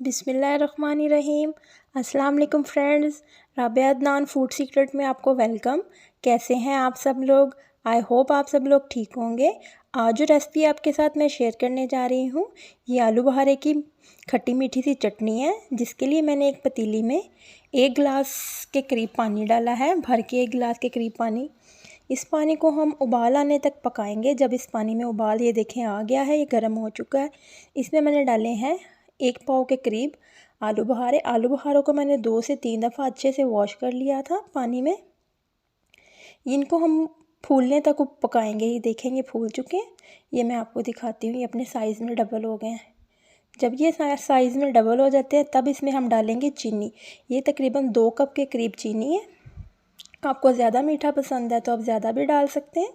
बिस्मिल्लाहिर्रहमानिर्रहीम। अस्सलाम वालेकुम friends, Rabia Adnan food secret में आपको वेलकम। कैसे हैं आप सब लोग? आई होप आप सब लोग ठीक होंगे। आज जो रेसिपी आपके साथ मैं शेयर करने जा रही हूँ, ये आलू बहारे की खट्टी मीठी सी चटनी है, जिसके लिए मैंने एक पतीली में 1 गिलास के करीब पानी डाला है, भर के 1 गिलास के करीब पानी। इस पानी को हम उबाल आने तक पकाएंगे। जब इस पानी में उबाल ये देखें आ गया है, ये गर्म हो चुका है, इसमें मैंने डाले हैं 1 पाव के करीब आलू बहारे। आलू बहारों को मैंने 2 से 3 दफ़ा अच्छे से वॉश कर लिया था पानी में। इनको हम फूलने तक पकाएंगे। ये देखेंगे फूल चुके हैं। ये मैं आपको दिखाती हूँ, ये अपने साइज़ में डबल हो गए हैं। जब ये साइज़ में डबल हो जाते हैं तब इसमें हम डालेंगे चीनी। ये तकरीबन 2 कप के करीब चीनी है। आपको ज़्यादा मीठा पसंद है तो आप ज़्यादा भी डाल सकते हैं।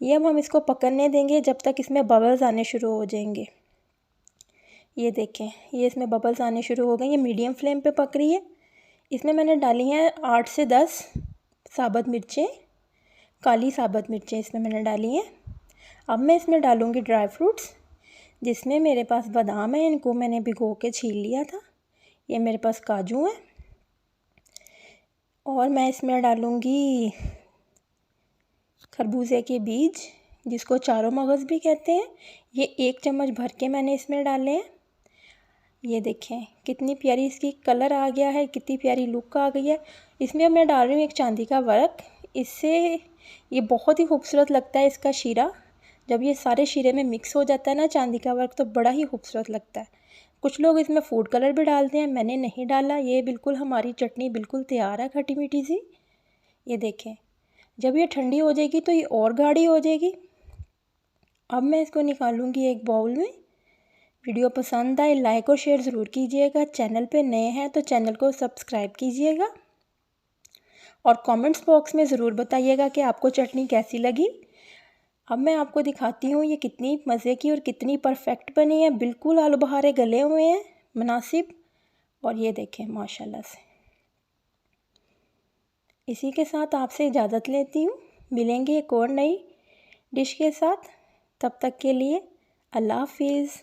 ये अब हम इसको पकने देंगे जब तक इसमें बबल्स आने शुरू हो जाएंगे। ये देखें, ये इसमें बबल्स आने शुरू हो गए। ये मीडियम फ्लेम पे पक रही है। इसमें मैंने डाली हैं 8 से 10 साबुत मिर्चें, काली साबुत मिर्चें इसमें मैंने डाली हैं। अब मैं इसमें डालूँगी ड्राई फ्रूट्स, जिसमें मेरे पास बादाम है, इनको मैंने भिगो के छील लिया था। ये मेरे पास काजू है। और मैं इसमें डालूँगी खरबूजे के बीज, जिसको चारों मगज़ भी कहते हैं। ये 1 चम्मच भर के मैंने इसमें डाले हैं। ये देखें कितनी प्यारी इसकी कलर आ गया है, कितनी प्यारी लुक आ गई है। इसमें मैं डाल रही हूँ 1 चांदी का वर्क। इससे ये बहुत ही खूबसूरत लगता है इसका शीरा। जब ये सारे शीरे में मिक्स हो जाता है ना चांदी का वर्क, तो बड़ा ही खूबसूरत लगता है। कुछ लोग इसमें फूड कलर भी डालते हैं, मैंने नहीं डाला। ये बिल्कुल हमारी चटनी बिल्कुल तैयार है, खट्टी मीठी सी। ये देखें, जब ये ठंडी हो जाएगी तो ये और गाढ़ी हो जाएगी। अब मैं इसको निकालूंगी एक बाउल में। वीडियो पसंद आए लाइक और शेयर ज़रूर कीजिएगा। चैनल पे नए हैं तो चैनल को सब्सक्राइब कीजिएगा और कमेंट्स बॉक्स में ज़रूर बताइएगा कि आपको चटनी कैसी लगी। अब मैं आपको दिखाती हूँ ये कितनी मज़े की और कितनी परफेक्ट बनी है। बिल्कुल आलू बहारे गले हुए हैं मुनासिब। और ये देखें माशाल्लाह से। इसी के साथ आपसे इजाज़त लेती हूँ। मिलेंगे एक और नई डिश के साथ। तब तक के लिए अल्लाह हाफिज़।